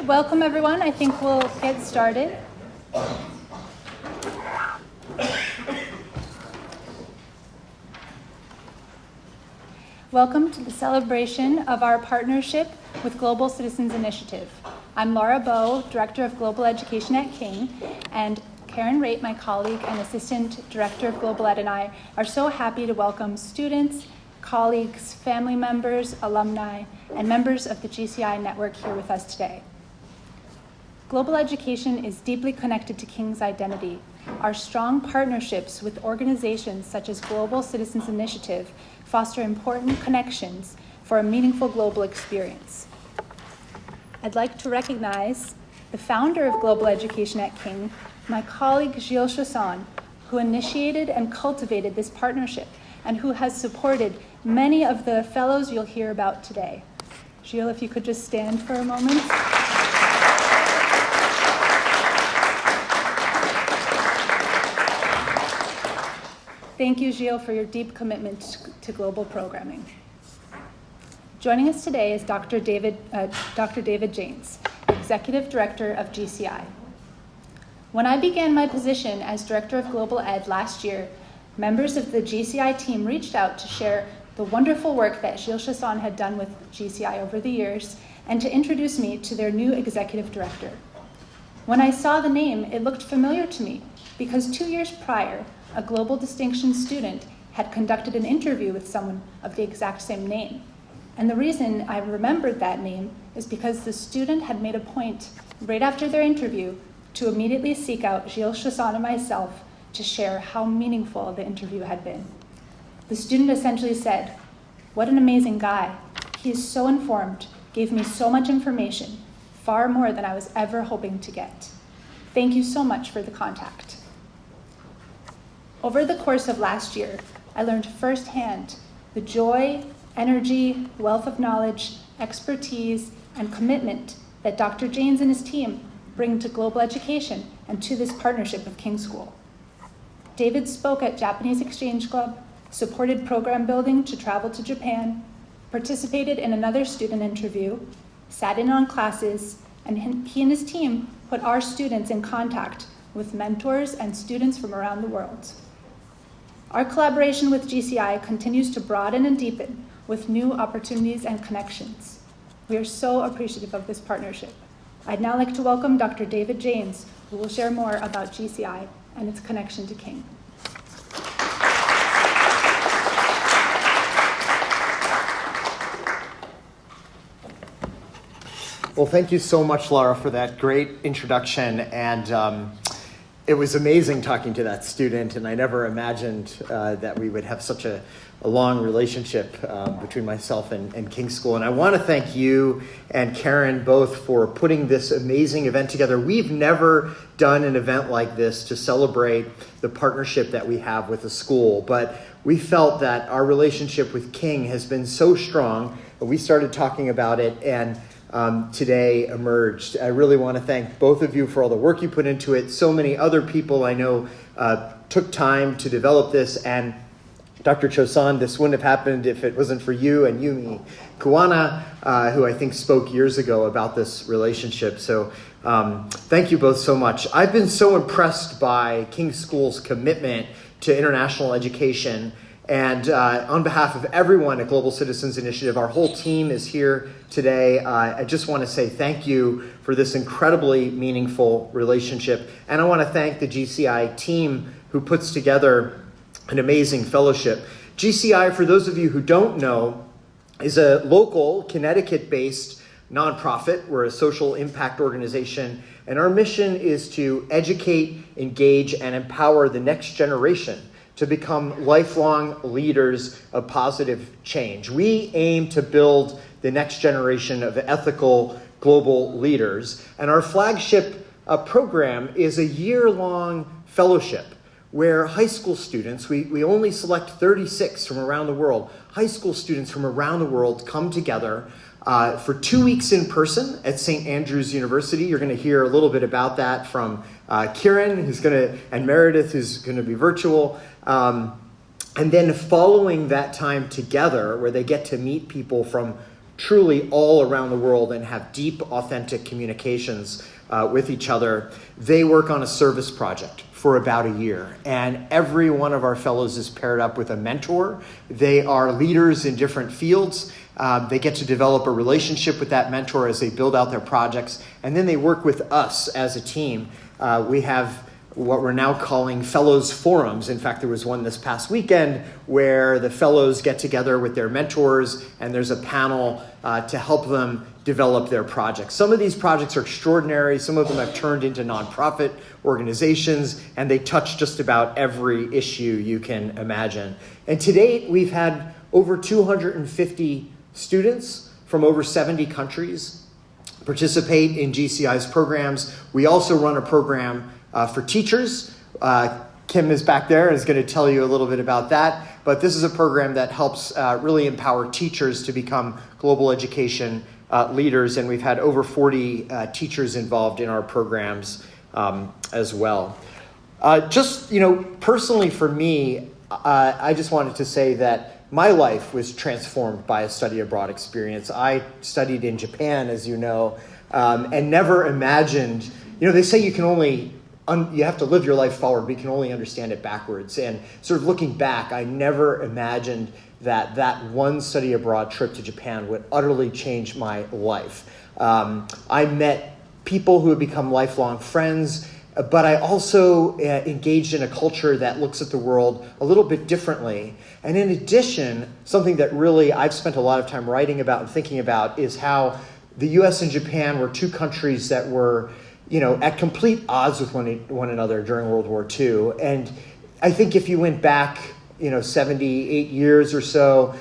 welcome everyone. I think we'll get started. Welcome to the celebration of our partnership with Global Citizens Initiative. I'm Laura Bowe, Director of Global Education at King, and Karen Raitt, my colleague and Assistant Director of Global Ed, and I are so happy to welcome students, colleagues, family members, alumni, and members of the GCI network here with us today. Global education is deeply connected to King's identity. Our strong partnerships with organizations such as Global Citizens Initiative foster important connections for a meaningful global experience. I'd like to recognize the founder of Global Education at King, my colleague Gilles Chasson, who initiated and cultivated this partnership and who has supported many of the fellows you'll hear about today. Gilles, if you could just stand for a moment. Thank you, Gilles, for your deep commitment to global programming. Joining us today is Dr. David Janes, Executive Director of GCI. When I began my position as Director of Global Ed last year, members of the GCI team reached out to share the wonderful work that Gilles Chasson had done with GCI over the years and to introduce me to their new Executive Director. When I saw the name, it looked familiar to me because 2 years prior, a Global Distinction student had conducted an interview with someone of the exact same name. And the reason I remembered that name is because the student had made a point right after their interview to immediately seek out Gilles Chasson and myself to share how meaningful the interview had been. The student essentially said, "What an amazing guy. He is so informed, gave me so much information, far more than I was ever hoping to get. Thank you so much for the contact." Over the course of last year, I learned firsthand the joy, energy, wealth of knowledge, expertise, and commitment that Dr. Janes and his team bring to global education and to this partnership with King School. David spoke at Japanese Exchange Club, supported program building to travel to Japan, participated in another student interview, sat in on classes, and he and his team put our students in contact with mentors and students from around the world. Our collaboration with GCI continues to broaden and deepen with new opportunities and connections. We are so appreciative of this partnership. I'd now like to welcome Dr. David Janes, who will share more about GCI and its connection to King. Well, thank you so much, Laura, for that great introduction. And it was amazing talking to that student, and I never imagined that we would have such a long relationship between myself and King School. And I want to thank you and Karen both for putting this amazing event together. We've never done an event like this to celebrate the partnership that we have with the school, but we felt that our relationship with King has been so strong that we started talking about it, and today emerged. I really want to thank both of you for all the work you put into it. So many other people I know took time to develop this, and Dr. Chasson, this wouldn't have happened if it wasn't for you and Yumi Kuwana, who I think spoke years ago about this relationship. So thank you both so much. I've been so impressed by King School's commitment to international education. And on behalf of everyone at Global Citizens Initiative, our whole team is here today. I just want to say thank you for this incredibly meaningful relationship. And I want to thank the GCI team who puts together an amazing fellowship. GCI, for those of you who don't know, is a local Connecticut-based nonprofit. We're a social impact organization, and our mission is to educate, engage, and empower the next generation to become lifelong leaders of positive change. We aim to build the next generation of ethical global leaders, and our flagship program is a year-long fellowship where high school students, we only select 36 from around the world, high school students from around the world come together for 2 weeks in person at St. Andrews University. You're going to hear a little bit about that from Kieran, and Meredith, who's going to be virtual. And then following that time together, where they get to meet people from truly all around the world and have deep, authentic communications with each other. They work on a service project for about a year, and every one of our fellows is paired up with a mentor. They are leaders in different fields. They get to develop a relationship with that mentor as they build out their projects, and then they work with us as a team. We have what we're now calling Fellows Forums. In fact, there was one this past weekend where the fellows get together with their mentors, and there's a panel to help them develop their projects. Some of these projects are extraordinary. Some of them have turned into nonprofit organizations, and they touch just about every issue you can imagine. And to date, we've had over 250 students from over 70 countries participate in GCI's programs. We also run a program for teachers. Kim is back there and is going to tell you a little bit about that. But this is a program that helps really empower teachers to become global education leaders. And we've had over 40 teachers involved in our programs as well. Personally for me, I just wanted to say that my life was transformed by a study abroad experience. I studied in Japan, as you know, and never imagined, they say you can only you have to live your life forward, but you can only understand it backwards. And sort of looking back, I never imagined that one study abroad trip to Japan would utterly change my life. I met people who have become lifelong friends, but I also engaged in a culture that looks at the world a little bit differently. And in addition, something that really I've spent a lot of time writing about and thinking about is how the US and Japan were two countries that were at complete odds with one another during World War II. And I think if you went back, 78 years or so,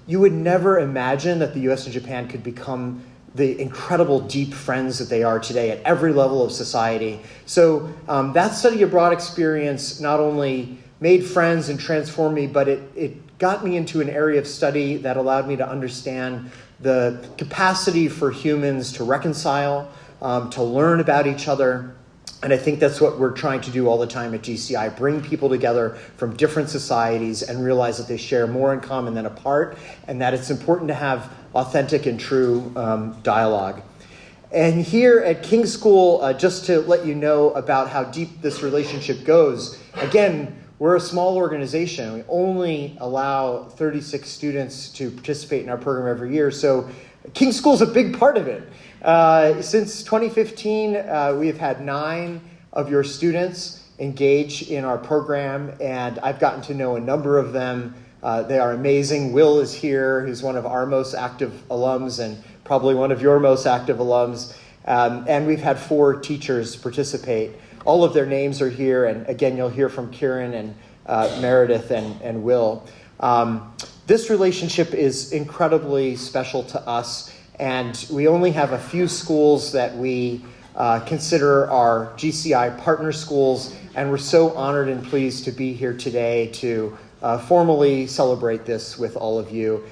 you would never imagine that the US and Japan could become the incredible deep friends that they are today at every level of society. So that study abroad experience not only made friends and transformed me, but it got me into an area of study that allowed me to understand the capacity for humans to reconcile, to learn about each other. And I think that's what we're trying to do all the time at GCI, bring people together from different societies and realize that they share more in common than apart, and that it's important to have authentic and true dialogue. And here at King School, just to let you know about how deep this relationship goes, again, we're a small organization. We only allow 36 students to participate in our program every year, so King School is a big part of it. Since 2015, we have had 9 of your students engage in our program, and I've gotten to know a number of them. They are amazing. Will is here, who's one of our most active alums and probably one of your most active alums. And we've had 4 teachers participate. All of their names are here, and again, you'll hear from Kieran and Meredith and Will. This relationship is incredibly special to us. And we only have a few schools that we consider our GCI partner schools, and we're so honored and pleased to be here today to formally celebrate this with all of you.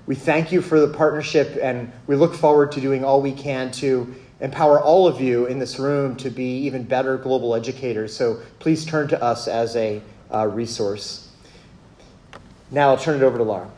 We thank you for the partnership, and we look forward to doing all we can to empower all of you in this room to be even better global educators. So please turn to us as a resource. Now I'll turn it over to Laura.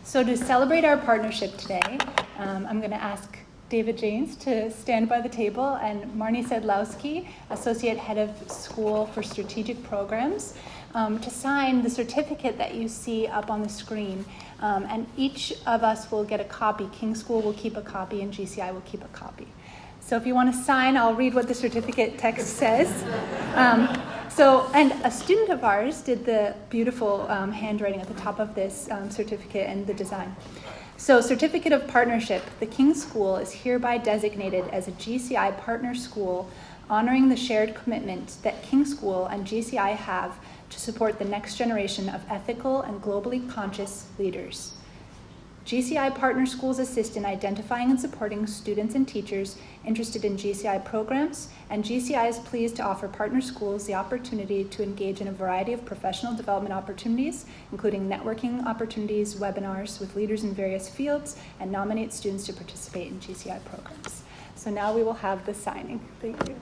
So to celebrate our partnership today, I'm going to ask David Janes to stand by the table and Marnie Sedlowski, Associate Head of School for Strategic Programs, to sign the certificate that you see up on the screen. And each of us will get a copy. King School will keep a copy and GCI will keep a copy. So if you want to sign, I'll read what the certificate text says. And a student of ours did the beautiful handwriting at the top of this certificate and the design. So, Certificate of Partnership. The King School is hereby designated as a GCI partner school, honoring the shared commitment that King School and GCI have to support the next generation of ethical and globally conscious leaders. GCI partner schools assist in identifying and supporting students and teachers interested in GCI programs, and GCI is pleased to offer partner schools the opportunity to engage in a variety of professional development opportunities, including networking opportunities, webinars with leaders in various fields, and nominate students to participate in GCI programs. So now we will have the signing. Thank you.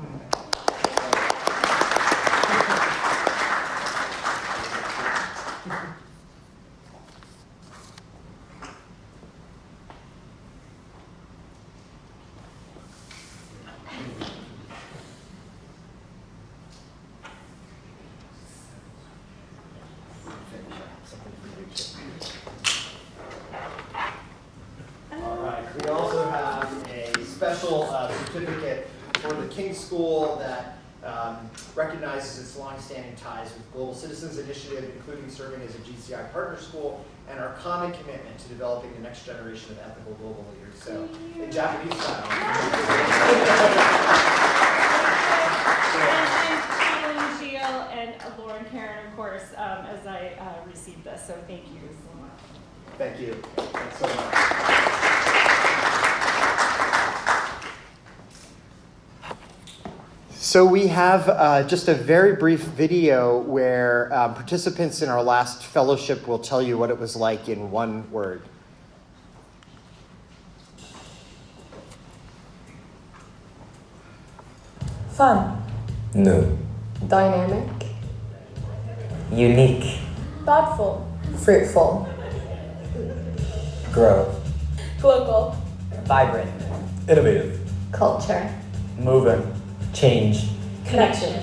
special certificate for the King School that recognizes its longstanding ties with Global Citizens Initiative, including serving as a GCI partner school, and our common commitment to developing the next generation of ethical global leaders. So, in Japanese style. And Jill and Lauren Karen, of course, as I received this. So thank you so much. Thank you. Thanks so much. So we have just a very brief video where participants in our last fellowship will tell you what it was like in one word. Fun. New. Dynamic. Unique. Thoughtful. Fruitful. Grow. Global. Vibrant. Innovative. Culture. Moving. Change. Connection.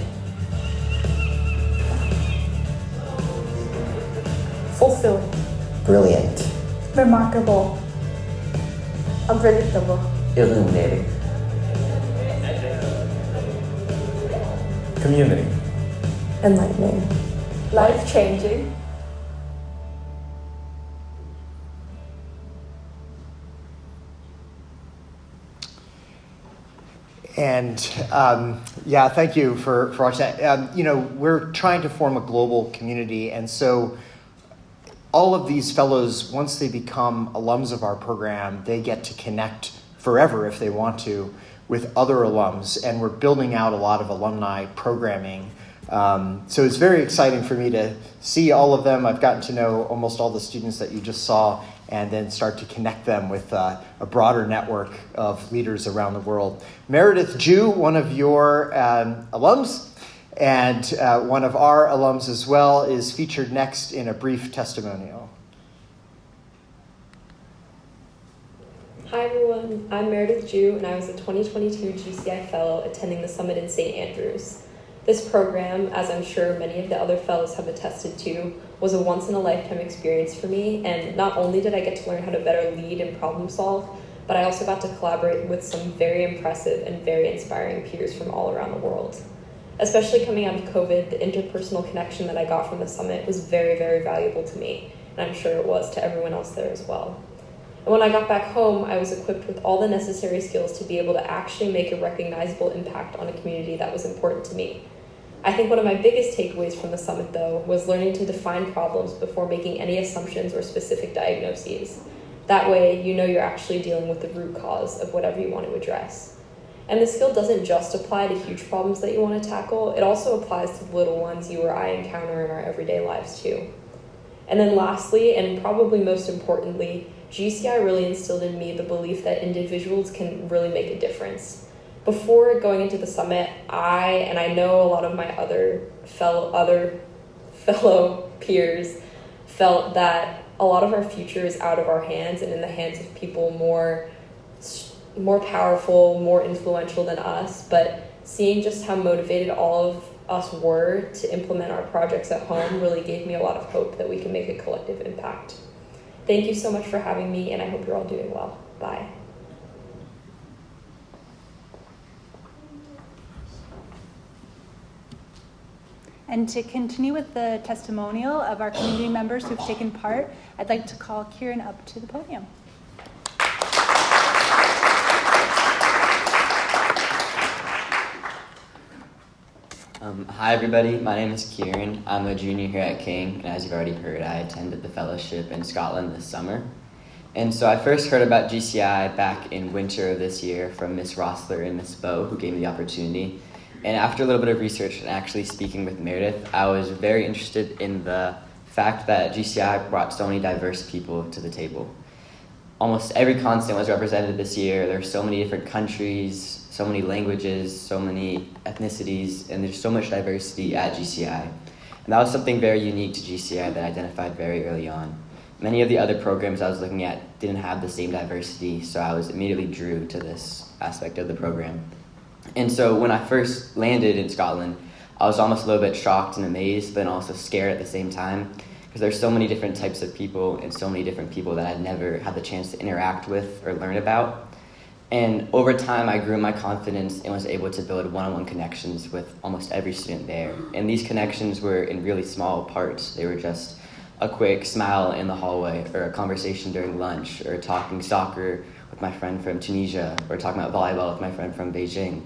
Fulfilling. Brilliant. Remarkable. Unpredictable. Illuminating. Community. Enlightening. Life-changing. And yeah, thank you for watching that. We're trying to form a global community, and so all of these fellows, once they become alums of our program, they get to connect forever if they want to with other alums, and we're building out a lot of alumni programming. So it's very exciting for me to see all of them. I've gotten to know almost all the students that you just saw, and then start to connect them with a broader network of leaders around the world. Meredith Ju, one of your alums, and one of our alums as well, is featured next in a brief testimonial. Hi everyone, I'm Meredith Ju, and I was a 2022 GCI Fellow attending the summit in St. Andrews. This program, as I'm sure many of the other fellows have attested to, was a once-in-a-lifetime experience for me, and not only did I get to learn how to better lead and problem solve, but I also got to collaborate with some very impressive and very inspiring peers from all around the world. Especially coming out of COVID, the interpersonal connection that I got from the summit was very, very valuable to me, and I'm sure it was to everyone else there as well. And when I got back home, I was equipped with all the necessary skills to be able to actually make a recognizable impact on a community that was important to me. I think one of my biggest takeaways from the summit, though, was learning to define problems before making any assumptions or specific diagnoses. That way, you know you're actually dealing with the root cause of whatever you want to address. And this skill doesn't just apply to huge problems that you want to tackle, it also applies to the little ones you or I encounter in our everyday lives, too. And then lastly, and probably most importantly, GCI really instilled in me the belief that individuals can really make a difference. Before going into the summit, I know a lot of my other fellow peers felt that a lot of our future is out of our hands and in the hands of people more powerful, more influential than us. But seeing just how motivated all of us were to implement our projects at home really gave me a lot of hope that we can make a collective impact. Thank you so much for having me, and I hope you're all doing well. Bye. And to continue with the testimonial of our community members who've taken part, I'd like to call Kieran up to the podium. Hi everybody, my name is Kieran. I'm a junior here at King, and as you've already heard, I attended the fellowship in Scotland this summer. And so I first heard about GCI back in winter of this year from Miss Rossler and Miss Bowe, who gave me the opportunity. And after a little bit of research and actually speaking with Meredith, I was very interested in the fact that GCI brought so many diverse people to the table. Almost every continent was represented this year. There are so many different countries, so many languages, so many ethnicities, and there's so much diversity at GCI. And that was something very unique to GCI that I identified very early on. Many of the other programs I was looking at didn't have the same diversity, so I was immediately drew to this aspect of the program. And so when I first landed in Scotland, I was almost a little bit shocked and amazed, but also scared at the same time, because there's so many different types of people and so many different people that I'd never had the chance to interact with or learn about. And over time, I grew my confidence and was able to build one-on-one connections with almost every student there. And these connections were in really small parts. They were just a quick smile in the hallway, or a conversation during lunch, or talking soccer with my friend from Tunisia, or talking about volleyball with my friend from Beijing.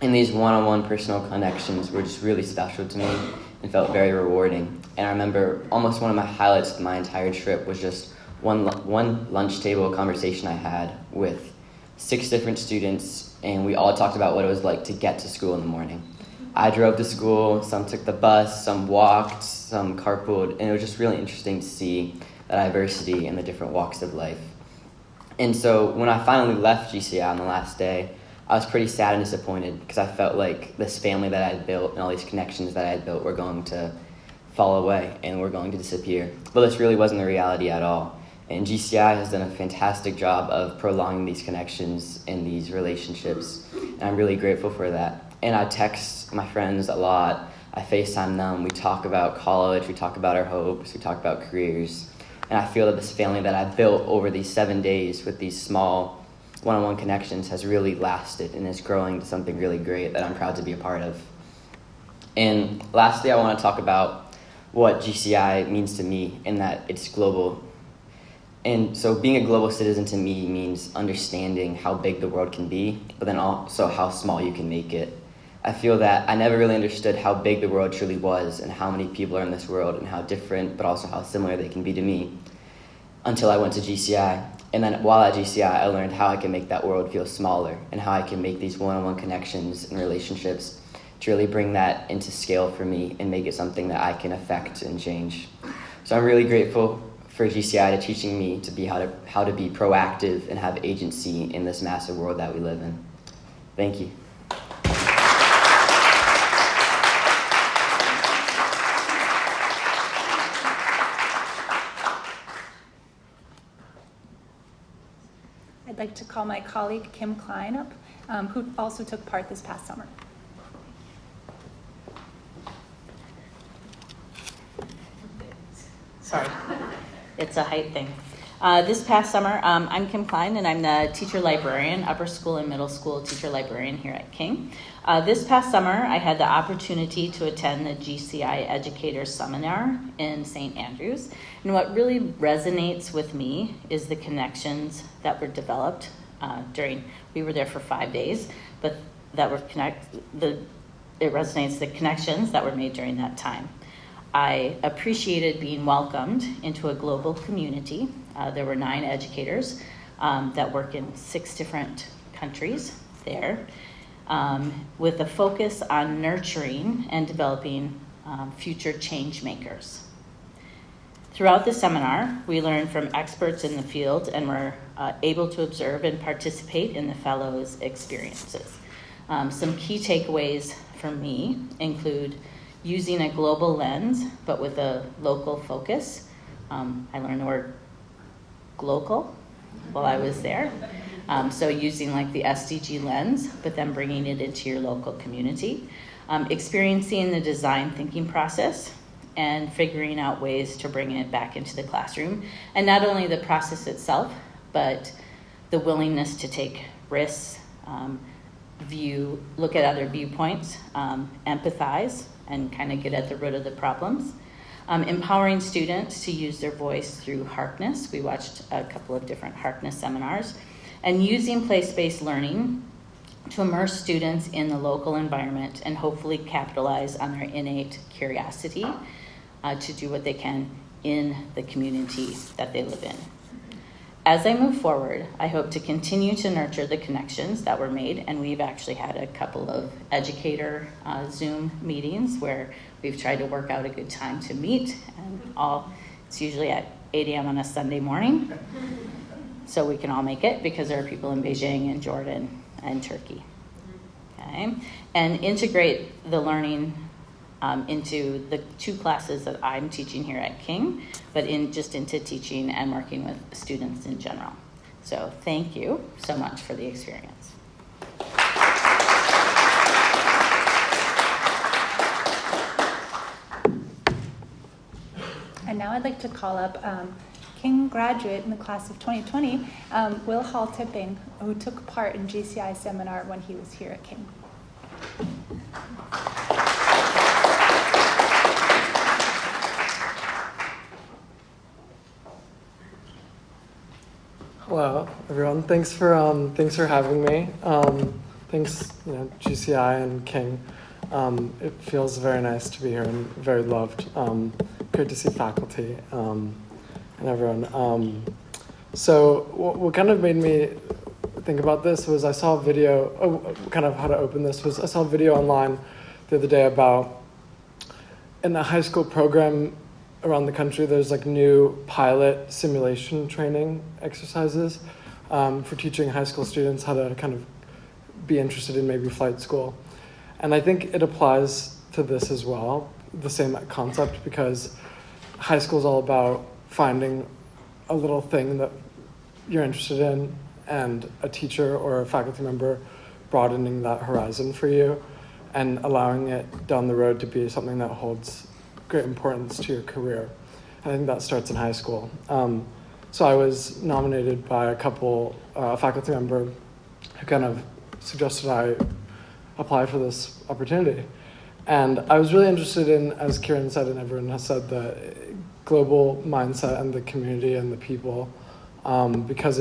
And these one-on-one personal connections were just really special to me and felt very rewarding. And I remember almost one of my highlights of my entire trip was just one lunch table conversation I had with 6 different students, and we all talked about what it was like to get to school in the morning. I drove to school, some took the bus, some walked, some carpooled, and it was just really interesting to see the diversity in the different walks of life. And so when I finally left GCI on the last day, I was pretty sad and disappointed because I felt like this family that I had built and all these connections that I had built were going to fall away and were going to disappear. But this really wasn't the reality at all. And GCI has done a fantastic job of prolonging these connections and these relationships. And I'm really grateful for that. And I text my friends a lot. I FaceTime them. We talk about college. We talk about our hopes. We talk about careers. And I feel that this family that I built over these 7 days with these small one-on-one connections has really lasted and is growing to something really great that I'm proud to be a part of. And lastly, I want to talk about what GCI means to me in that it's global. And so being a global citizen to me means understanding how big the world can be, but then also how small you can make it. I feel that I never really understood how big the world truly was and how many people are in this world and how different, but also how similar they can be to me until I went to GCI. And then while at GCI, I learned how I can make that world feel smaller and how I can make these one-on-one connections and relationships to really bring that into scale for me and make it something that I can affect and change. So I'm really grateful for GCI to teaching me to be how to be proactive and have agency in this massive world that we live in. Thank you. I'd like to call my colleague Kim Klein up, who also took part this past summer. Sorry, it's a height thing. This past summer, I'm Kim Klein, and I'm the teacher librarian, upper school and middle school teacher librarian here at King. This past summer, I had the opportunity to attend the GCI Educator Seminar in St. Andrews. And what really resonates with me is the connections that were developed we were there for 5 days, but that were it resonates the connections that were made during that time. I appreciated being welcomed into a global community. There were 9 educators that work in 6 different countries there, with a focus on nurturing and developing future change makers. Throughout the seminar, we learned from experts in the field and were able to observe and participate in the fellows' experiences. Some key takeaways for me include using a global lens, but with a local focus. I learned the word glocal while I was there. So using like the SDG lens, but then bringing it into your local community. Experiencing the design thinking process and figuring out ways to bring it back into the classroom. And not only the process itself, but the willingness to take risks, look at other viewpoints, empathize, and kind of get at the root of the problems. Empowering students to use their voice through Harkness. We watched a couple of different Harkness seminars. And using place-based learning to immerse students in the local environment and hopefully capitalize on their innate curiosity to do what they can in the community that they live in. As I move forward, I hope to continue to nurture the connections that were made, and we've actually had a couple of educator Zoom meetings where we've tried to work out a good time to meet, and it's usually at 8 a.m. on a Sunday morning, so we can all make it because there are people in Beijing and Jordan and Turkey. Okay, and integrate the learning into the 2 classes that I'm teaching here at King, but into teaching and working with students in general. So thank you so much for the experience. And now I'd like to call up King graduate in the class of 2020, Will Hall Tipping, who took part in GCI seminar when he was here at King. Hello, everyone. Thanks for having me. Thanks, GCI and King. It feels very nice to be here and very loved. Great to see faculty and everyone. So what kind of made me think about this was I saw a video. Kind of how to open this was I saw a video online the other day about in a high school program around the country, there's like new pilot simulation training exercises for teaching high school students how to kind of be interested in maybe flight school. And I think it applies to this as well, the same concept, because high school is all about finding a little thing that you're interested in and a teacher or a faculty member broadening that horizon for you and allowing it down the road to be something that holds great importance to your career. I think that starts in high school. So I was nominated by a couple, faculty member who kind of suggested I apply for this opportunity. And I was really interested in, as Kieran said and everyone has said, the global mindset and the community and the people, because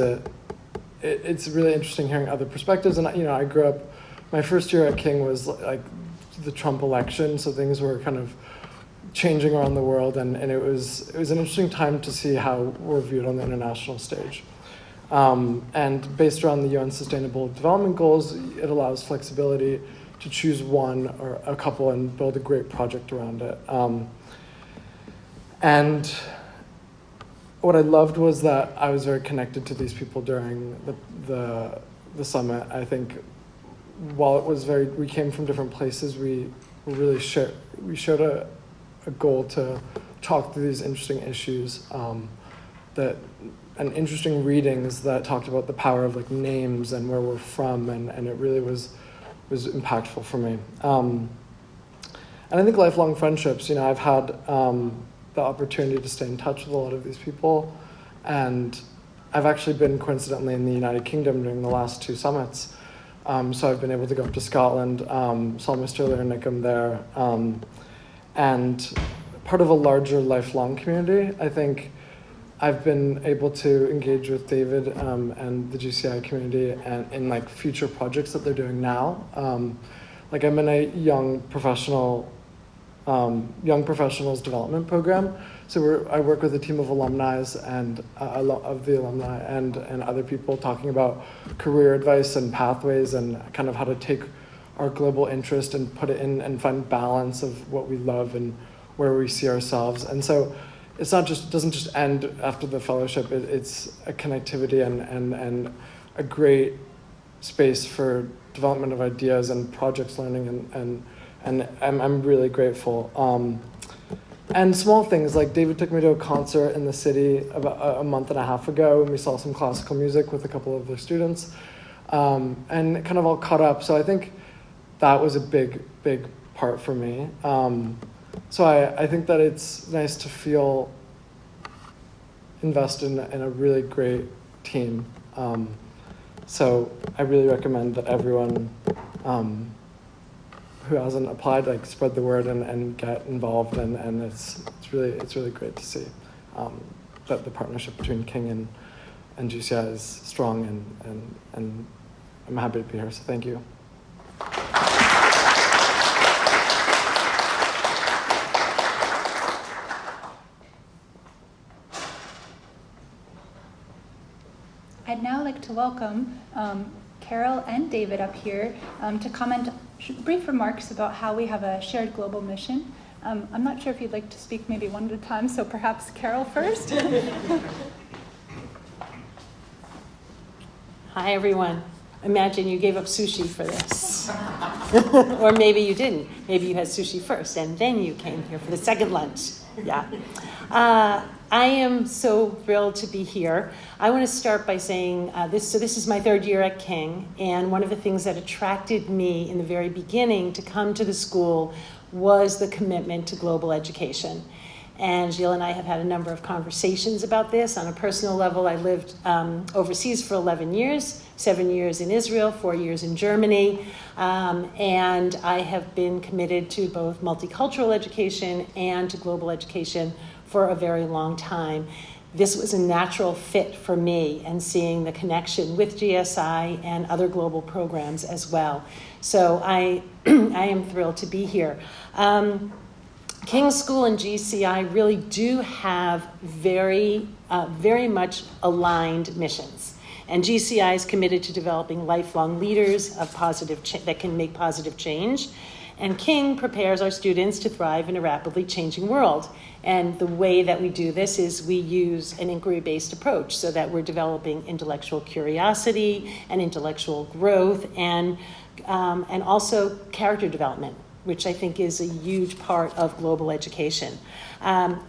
it's really interesting hearing other perspectives. And I grew up, my first year at King was like the Trump election, so things were kind of changing around the world, and it was an interesting time to see how we're viewed on the international stage. And based around the UN Sustainable Development Goals, it allows flexibility to choose one or a couple and build a great project around it. And what I loved was that I was very connected to these people during the summit. I think while it was we came from different places, we showed a goal to talk through these interesting issues, and interesting readings that talked about the power of like names and where we're from, and it really was impactful for me. And I think lifelong friendships, I've had the opportunity to stay in touch with a lot of these people, and I've actually been coincidentally in the United Kingdom during the last two summits. So I've been able to go up to Scotland, saw Mr. Lernicum there, and part of a larger lifelong community. I think I've been able to engage with David and the GCI community and in like future projects that they're doing now. Like I'm in a young professionals development program. So I work with a team of alumni and and other people talking about career advice and pathways and kind of how to take our global interest and put it in and find balance of what we love and where we see ourselves. And so it's not just, doesn't just end after the fellowship. It's a connectivity and a great space for development of ideas and projects learning, and I'm really grateful. And small things like David took me to a concert in the city about a month and a half ago, and we saw some classical music with a couple of the students, and it kind of all caught up. So I think that was a big part for me. So I think that it's nice to feel invested in a really great team. So I really recommend that everyone who hasn't applied, like, spread the word and get involved, and it's really great to see that the partnership between King and GCI is strong, and I'm happy to be here, so thank you. I'd now like to welcome Carol and David up here to comment brief remarks about how we have a shared global mission. I'm not sure if you'd like to speak maybe one at a time, so perhaps Carol first. Hi, everyone. Imagine you gave up sushi for this. Or maybe you didn't. Maybe you had sushi first, and then you came here for the second lunch. Yeah. I am so thrilled to be here. I want to start by saying this is my third year at King, and one of the things that attracted me in the very beginning to come to the school was the commitment to global education. And Gilles and I have had a number of conversations about this. On a personal level, I lived overseas for 11 years, 7 years in Israel, 4 years in Germany. And I have been committed to both multicultural education and to global education for a very long time. This was a natural fit for me, and seeing the connection with GSI and other global programs as well. So I am thrilled to be here. King's School and GCI really do have very much aligned missions. And GCI is committed to developing lifelong leaders of that can make positive change. And King prepares our students to thrive in a rapidly changing world. And the way that we do this is we use an inquiry-based approach so that we're developing intellectual curiosity and intellectual growth and also character development, which I think is a huge part of global education.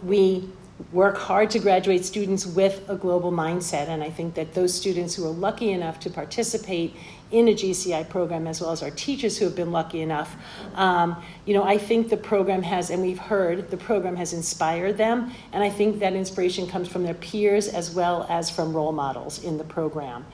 We work hard to graduate students with a global mindset, and I think that those students who are lucky enough to participate in a GCI program, as well as our teachers who have been lucky enough, I think the program has, and we've heard, the program has inspired them, and I think that inspiration comes from their peers as well as from role models in the program.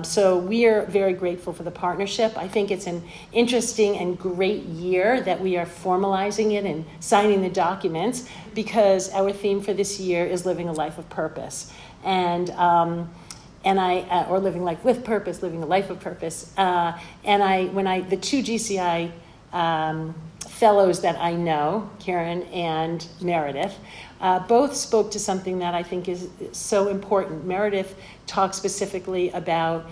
So we are very grateful for the partnership. I think it's an interesting and great year that we are formalizing it and signing the documents, because our theme for this year is living a life of purpose. Or living life with purpose, living a life of purpose. The two GCI fellows that I know, Karen and Meredith, both spoke to something that I think is so important. Meredith talked specifically about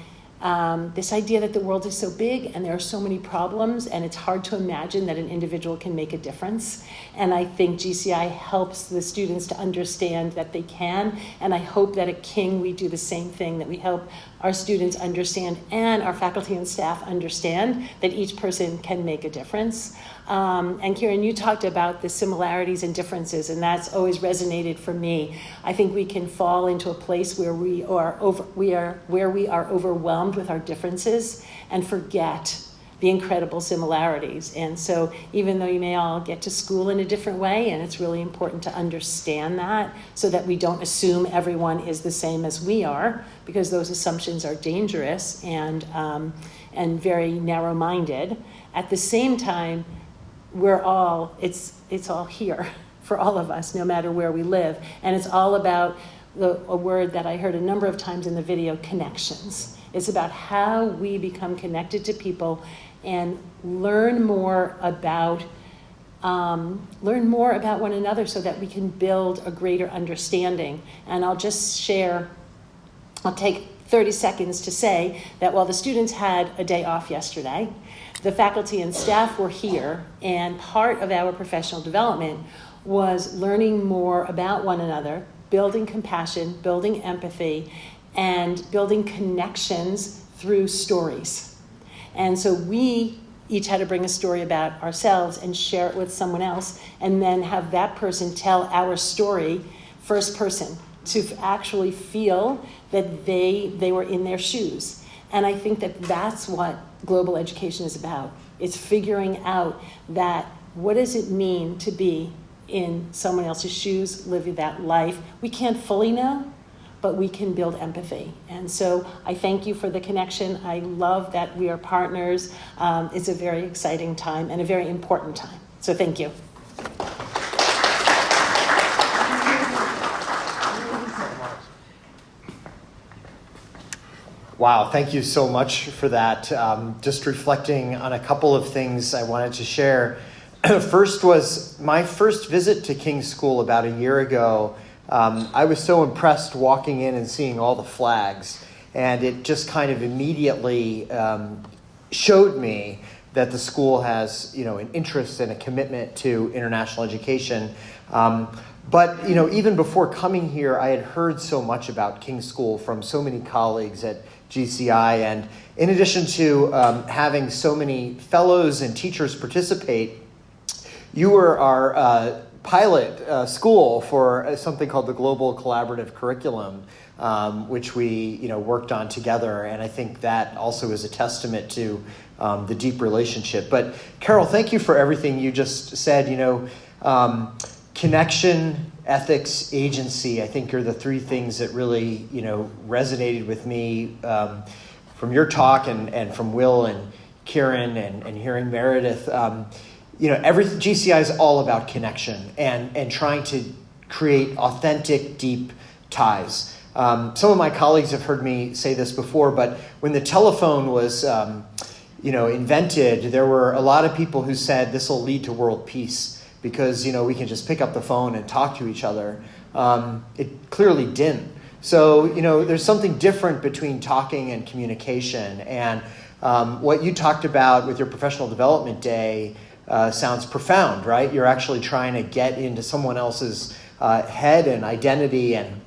this idea that the world is so big and there are so many problems, and it's hard to imagine that an individual can make a difference. And I think GCI helps the students to understand that they can, and I hope that at King we do the same thing, that we help our students understand and our faculty and staff understand that each person can make a difference. And Kieran, you talked about the similarities and differences, and that's always resonated for me. I think we can fall into a place where we are overwhelmed with our differences and forget the incredible similarities. And so even though you may all get to school in a different way, and it's really important to understand that so that we don't assume everyone is the same as we are, because those assumptions are dangerous and very narrow-minded. At the same time, it's all here for all of us, no matter where we live. And it's all about a word that I heard a number of times in the video, connections. It's about how we become connected to people and learn more about one another so that we can build a greater understanding. And I'll take 30 seconds to say that while the students had a day off yesterday, the faculty and staff were here, and part of our professional development was learning more about one another, building compassion, building empathy, and building connections through stories. And so we each had to bring a story about ourselves and share it with someone else, and then have that person tell our story first person to actually feel that they were in their shoes. And I think that that's what global education is about. It's figuring out that what does it mean to be in someone else's shoes, living that life. We can't fully know, but we can build empathy. And so I thank you for the connection. I love that we are partners. It's a very exciting time and a very important time. So thank you. Wow, thank you so much for that. Just reflecting on a couple of things I wanted to share. First was my first visit to King's School about a year ago. I was so impressed walking in and seeing all the flags, and it just kind of immediately showed me that the school has, an interest and a commitment to international education. But even before coming here, I had heard so much about King's School from so many colleagues at GCI, and in addition to having so many fellows and teachers participate, you were our pilot school for something called the Global Collaborative Curriculum, which we worked on together, and I think that also is a testament to the deep relationship. But Carol, thank you for everything you just said. connection, ethics, agency, I think are the three things that really, resonated with me from your talk and from Will and Kieran and hearing Meredith. GCI is all about connection and trying to create authentic, deep ties. Some of my colleagues have heard me say this before, but when the telephone was, invented, there were a lot of people who said this will lead to world peace because, we can just pick up the phone and talk to each other. It clearly didn't. So, there's something different between talking and communication. And what you talked about with your professional development day sounds profound, right? You're actually trying to get into someone else's head and identity, and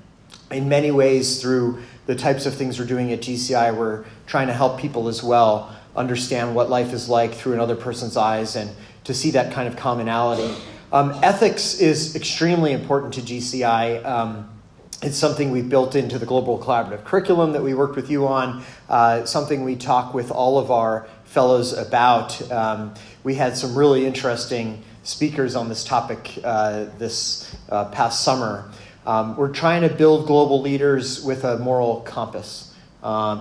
in many ways through the types of things we're doing at GCI, we're trying to help people as well understand what life is like through another person's eyes and to see that kind of commonality. Ethics is extremely important to GCI. It's something we've built into the Global Collaborative Curriculum that we worked with you on, something we talk with all of our fellows about. We had some really interesting speakers on this topic this past summer. We're trying to build global leaders with a moral compass,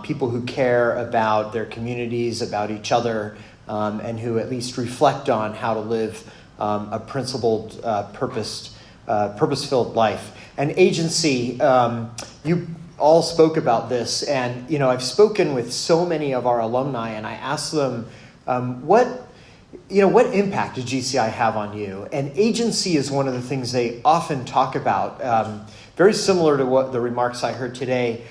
people who care about their communities, about each other, and who at least reflect on how to live a principled, purpose-filled life. And agency, you all spoke about this, and I've spoken with so many of our alumni, and I asked them, what impact did GCI have on you? And agency is one of the things they often talk about, very similar to what the remarks I heard today.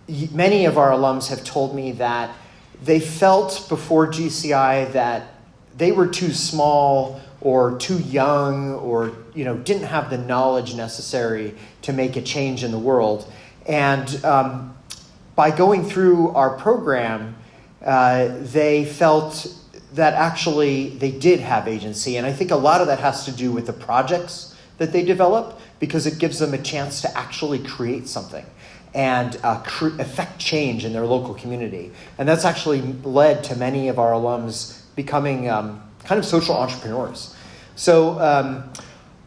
Many of our alums have told me that they felt before GCI that they were too small or too young or didn't have the knowledge necessary to make a change in the world. And by going through our program, they felt that actually they did have agency. And I think a lot of that has to do with the projects that they develop, because it gives them a chance to actually create something and affect change in their local community. And that's actually led to many of our alums becoming kind of social entrepreneurs. So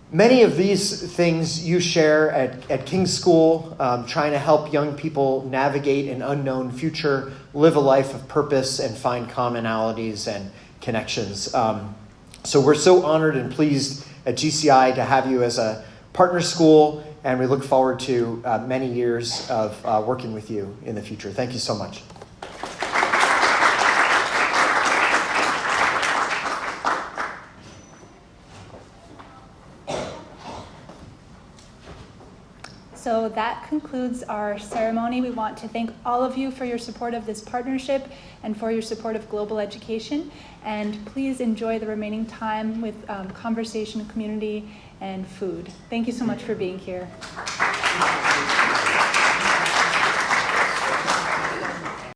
many of these things you share at King's School, trying to help young people navigate an unknown future, live a life of purpose, and find commonalities and connections. So we're so honored and pleased at GCI to have you as a partner school, and we look forward to many years of working with you in the future. Thank you so much. So that concludes our ceremony. We want to thank all of you for your support of this partnership and for your support of global education. And please enjoy the remaining time with conversation, community, and food. Thank you so much for being here.